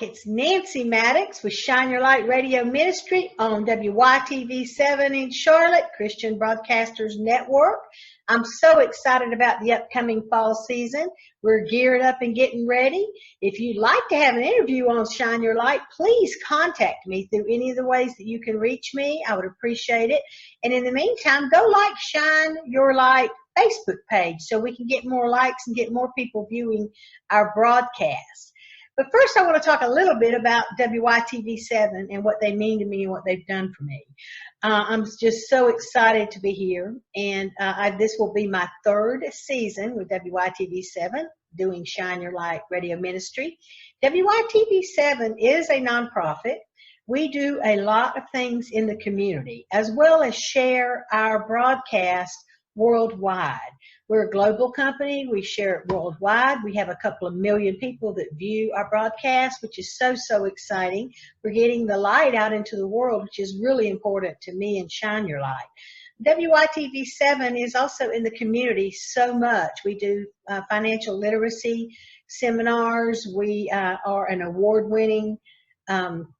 It's Nancy Mattox with Shine Your Light Radio Ministry on WYTV7 in Charlotte, Christian Broadcasters Network. I'm so excited about the upcoming fall season. We're geared up and getting ready. If you'd like to have an interview on Shine Your Light, please contact me through any of the ways that you can reach me. I would appreciate it. And in the meantime, go like Shine Your Light Facebook page so we can get more likes and get more people viewing our broadcast. But first, I want to talk a little bit about WYTV7 and what they mean to me and what they've done for me. I'm just so excited to be here, and this will be my third season with WYTV7 doing Shine Your Light Radio Ministry. WYTV7 is a nonprofit. We do a lot of things in the community, as well as share our broadcast worldwide. We're a global company. We share it worldwide. We have a couple of million people that view our broadcast, which is so exciting. We're getting the light out into the world, which is really important to me and Shine Your Light. WYTV7 is also in the community so much. We do financial literacy seminars. We are an award-winning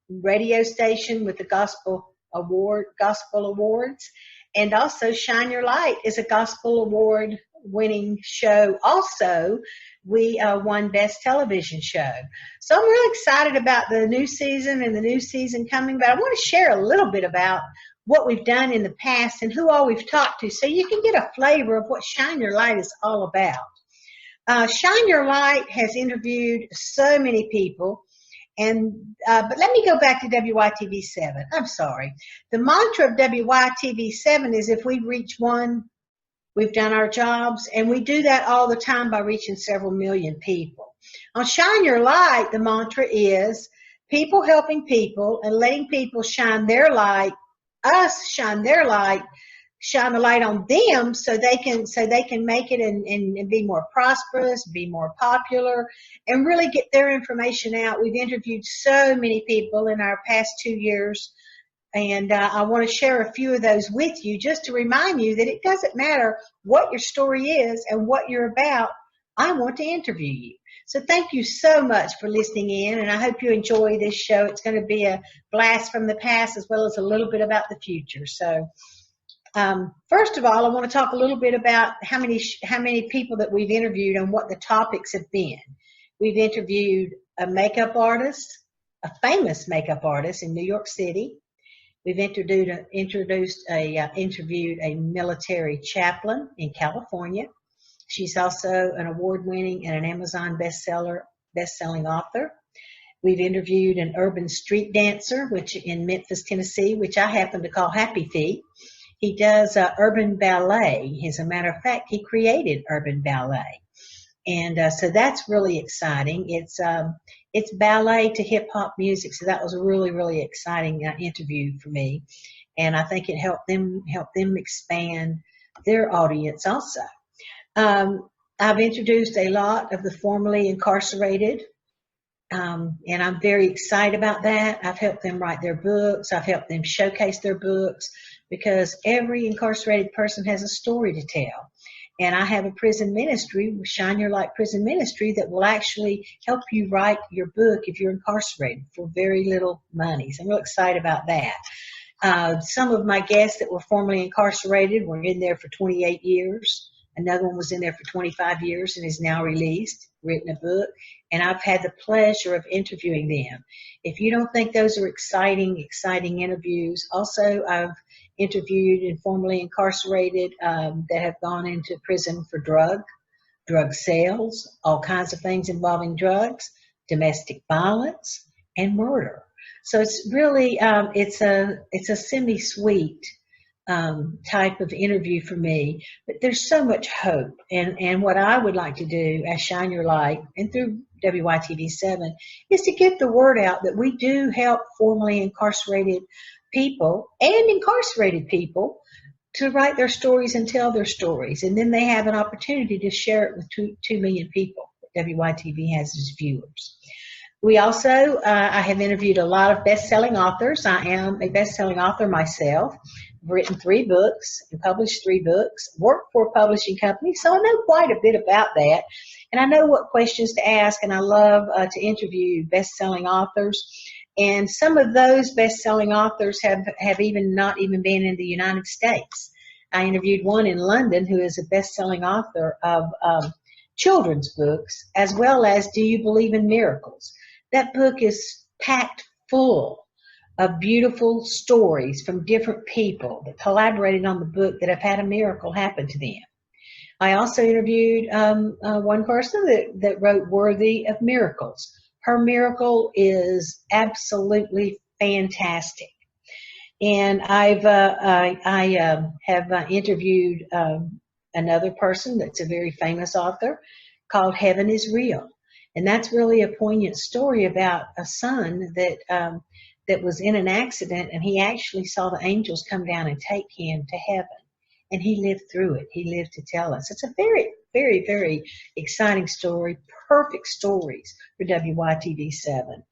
radio station with the Gospel Awards. And also Shine Your Light is a Gospel Award winning show. Also, we won Best Television Show. So I'm really excited about the new season and the new season coming, but I want to share a little bit about what we've done in the past and who all we've talked to so you can get a flavor of what Shine Your Light is all about. Shine Your Light has interviewed so many people. But let me go back to WYTV7. I'm sorry. The mantra of WYTV7 is if we reach one, we've done our jobs, and we do that all the time by reaching several million people. On Shine Your Light, the mantra is people helping people and letting people shine their light, us shine their light, shine the light on them so they can make it and be more prosperous, be more popular, and really get their information out. We've interviewed so many people in our past 2 years, and I want to share a few of those with you just to remind you that it doesn't matter what your story is and what you're about. I want to interview you. So thank you so much for listening in, and I hope you enjoy this show. It's going to be a blast from the past as well as a little bit about the future. So first of all, I want to talk a little bit about how many people that we've interviewed and what the topics have been. We've interviewed a makeup artist, a famous makeup artist in New York City. We've interviewed a military chaplain in California. She's also an award-winning and an Amazon best-selling author. We've interviewed an urban street dancer, which in Memphis, Tennessee, which I happen to call Happy Feet. He does urban ballet. As a matter of fact, he created urban ballet. And so that's really exciting. It's ballet to hip-hop music, so that was a really exciting interview for me. And I think it helped them expand their audience also. I've introduced a lot of the formerly incarcerated, and I'm very excited about that. I've helped them write their books. I've helped them showcase their books, because every incarcerated person has a story to tell. And I have a prison ministry, Shine Your Light Prison Ministry, that will actually help you write your book if you're incarcerated for very little money. So I'm real excited about that. Some of my guests that were formerly incarcerated were in there for 28 years. Another one was in there for 25 years and is now released, written a book, and I've had the pleasure of interviewing them. If you don't think those are exciting interviews, also I've interviewed and formerly incarcerated that have gone into prison for drug sales, all kinds of things involving drugs, domestic violence, and murder. So it's really, it's a semi-sweet type of interview for me, but there's so much hope. And what I would like to do as Shine Your Light and through WYTV7 is to get the word out that we do help formerly incarcerated people and incarcerated people to write their stories and tell their stories. And then they have an opportunity to share it with 2 million people that WYTV has as viewers. We also, I have interviewed a lot of best-selling authors. I am a best-selling author myself. written 3 books and published 3 books, worked for a publishing company, so I know quite a bit about that. And I know what questions to ask, and I love to interview best-selling authors. And some of those best-selling authors have even not even been in the United States. I interviewed one in London who is a best-selling author of children's books, as well as Do You Believe in Miracles? That book is packed full of beautiful stories from different people that collaborated on the book that have had a miracle happen to them. I also interviewed one person that wrote Worthy of Miracles. Her miracle is absolutely fantastic. And I have interviewed another person that's a very famous author called Heaven is Real. And that's really a poignant story about a son that was in an accident, and he actually saw the angels come down and take him to heaven. And he lived through it. He lived to tell us. It's a very, very, very exciting story, perfect stories for WYTV7.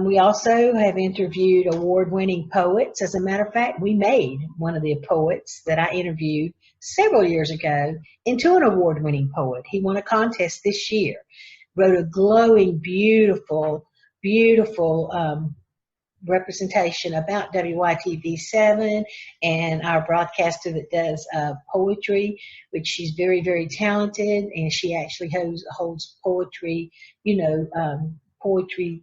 We also have interviewed award-winning poets. As a matter of fact, we made one of the poets that I interviewed several years ago into an award-winning poet. He won a contest this year, wrote a glowing, beautiful, beautiful representation about WYTV7 and our broadcaster that does poetry, which she's very, very talented, and she actually holds poetry, poetry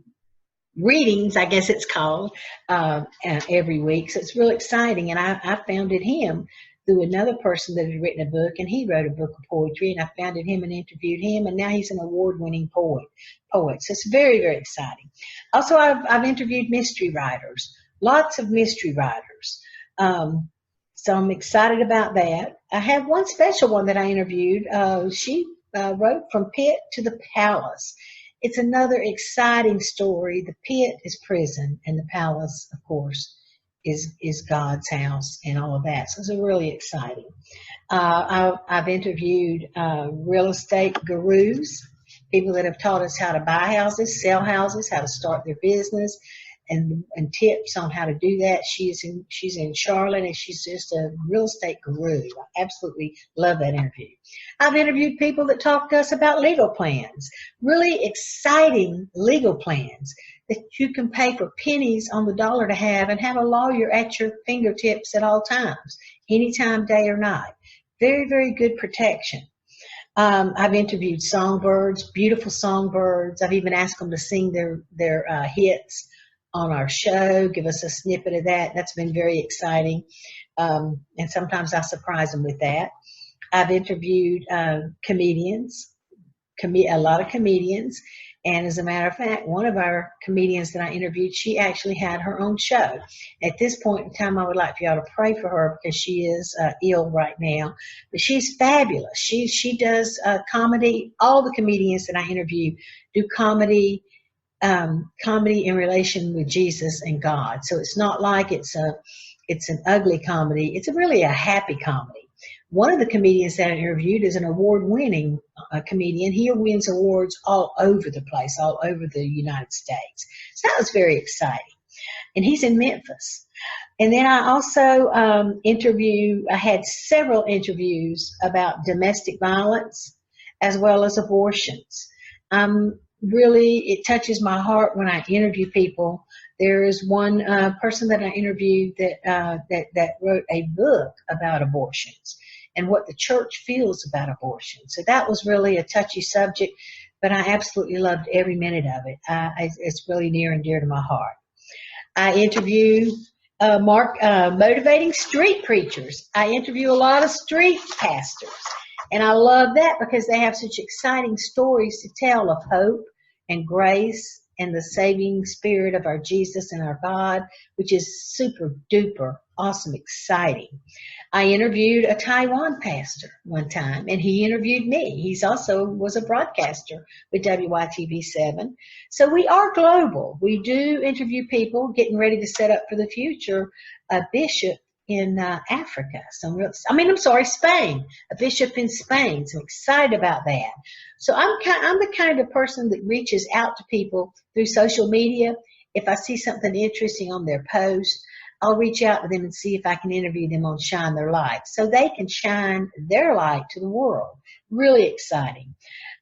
readings, I guess it's called, every week. So it's real exciting. And I founded him through another person that had written a book, and he wrote a book of poetry, and I founded him and interviewed him, and now he's an award-winning poet. So it's very, very exciting. Also, I've interviewed mystery writers, lots of mystery writers. So I'm excited about that. I have one special one that I interviewed. She wrote From Pit to the Palace. It's another exciting story. The pit is prison, and the palace, of course, is God's house and all of that. So it's really exciting. I've interviewed real estate gurus, people that have taught us how to buy houses, sell houses, how to start their business, and tips on how to do that. She's in Charlotte, and she's just a real estate guru. I absolutely love that interview. I've interviewed people that talk to us about legal plans, really exciting legal plans that you can pay for pennies on the dollar to have and have a lawyer at your fingertips at all times, anytime, day or night. Very, very good protection. I've interviewed songbirds, beautiful songbirds. I've even asked them to sing their hits on our show, give us a snippet of that. That's been very exciting. And sometimes I surprise them with that. I've interviewed comedians, a lot of comedians. And as a matter of fact, one of our comedians that I interviewed, she actually had her own show. At this point in time, I would like for y'all to pray for her because she is ill right now. But she's fabulous. She does comedy. All the comedians that I interview do comedy in relation with Jesus and God. So it's not like it's an ugly comedy. It's really a happy comedy. One of the comedians that I interviewed is an award-winning comedian. He wins awards all over the place, all over the United States. So that was very exciting. And he's in Memphis. And then I also I had several interviews about domestic violence as well as abortions. Really, it touches my heart when I interview people. There is one person that I interviewed that wrote a book about abortions and what the church feels about abortion. So that was really a touchy subject, but I absolutely loved every minute of it. It's really near and dear to my heart. I interview motivating street preachers. I interview a lot of street pastors, and I love that because they have such exciting stories to tell of hope and grace and the saving spirit of our Jesus and our God, which is super duper awesome, exciting. I interviewed a Taiwan pastor one time, and he interviewed me. He's also was a broadcaster with WYTV7. So we are global. We do interview people getting ready to set up for the future. A bishop in Africa. Spain. A bishop in Spain. So I'm excited about that. So I'm the kind of person that reaches out to people through social media. If I see something interesting on their post, I'll reach out to them and see if I can interview them on Shine Their Light so they can shine their light to the world. Really exciting.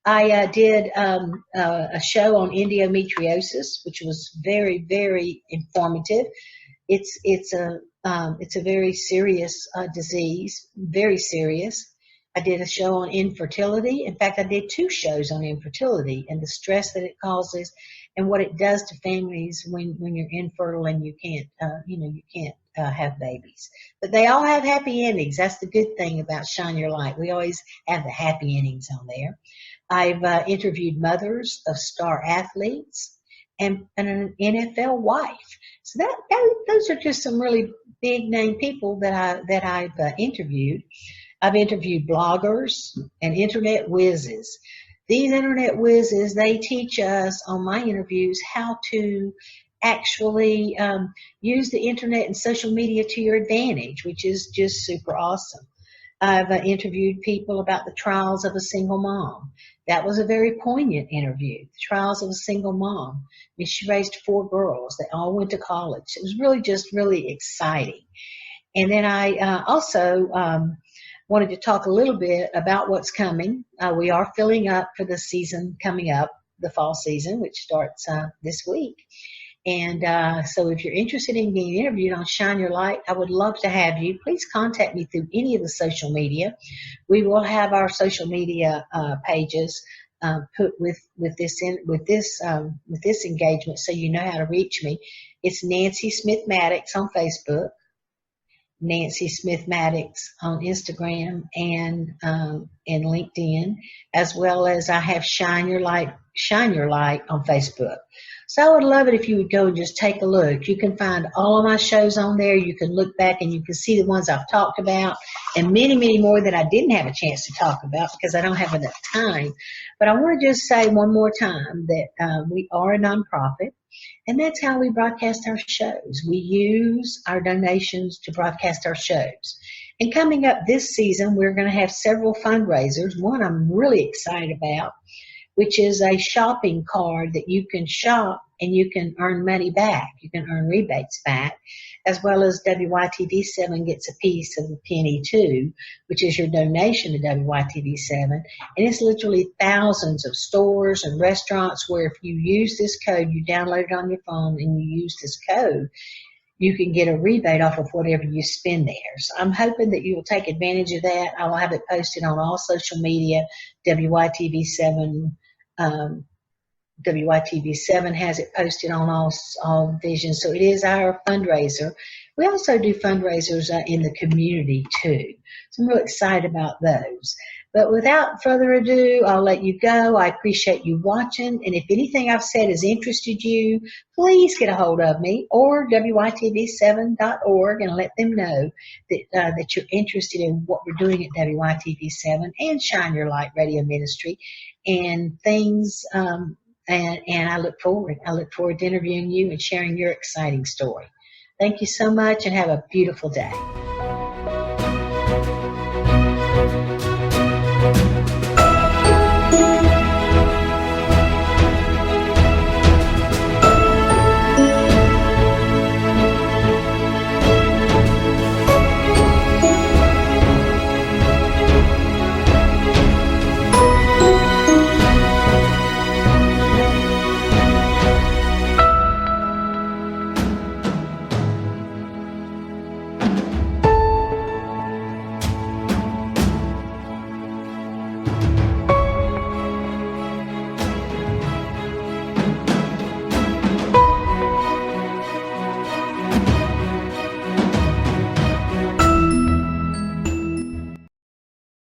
I did a show on endometriosis, which was very, very informative. It's a very serious disease, very serious. I did a show on infertility. In fact, I did 2 shows on infertility and the stress that it causes and what it does to families when you're infertile and you can't have babies. But they all have happy endings. That's the good thing about Shine Your Light. We always have the happy endings on there. I've interviewed mothers of star athletes and an NFL wife. So those are just some really big name people that I've interviewed. I've interviewed bloggers and internet whizzes. These internet whizzes, they teach us on my interviews how to actually use the internet and social media to your advantage, which is just super awesome. I've interviewed people about the trials of a single mom. That was a very poignant interview, the trials of a single mom. She raised 4 girls. They all went to college. It was really exciting. And then I also wanted to talk a little bit about what's coming. We are filling up for the season coming up, the fall season, which starts this week. And so if you're interested in being interviewed on Shine Your Light, I would love to have you. Please contact me through any of the social media. We will have our social media pages put with this engagement, so you know how to reach me. It's Nancy Smith Mattox on Facebook, Nancy Smith Mattox on Instagram and LinkedIn, as well as I have Shine Your Light on Facebook. So I would love it if you would go and just take a look. You can find all of my shows on there. You can look back and you can see the ones I've talked about and many, many more that I didn't have a chance to talk about because I don't have enough time. But I want to just say one more time that we are a nonprofit, and that's how we broadcast our shows. We use our donations to broadcast our shows. And coming up this season, we're going to have several fundraisers. One I'm really excited about, which is a shopping card that you can shop and you can earn money back. You can earn rebates back, as well as WYTV7 gets a piece of the penny too, which is your donation to WYTV7. And it's literally thousands of stores and restaurants where if you use this code, you download it on your phone and you use this code, you can get a rebate off of whatever you spend there. So I'm hoping that you will take advantage of that. I will have it posted on all social media. WYTV7 has it posted on all visions. So it is our fundraiser. We also do fundraisers in the community too. So I'm really excited about those. But without further ado, I'll let you go. I appreciate you watching. And if anything I've said has interested you, please get a hold of me or WYTV7.org and let them know that you're interested in what we're doing at WYTV7 and Shine Your Light Radio Ministry and things. And I look forward to interviewing you and sharing your exciting story. Thank you so much and have a beautiful day.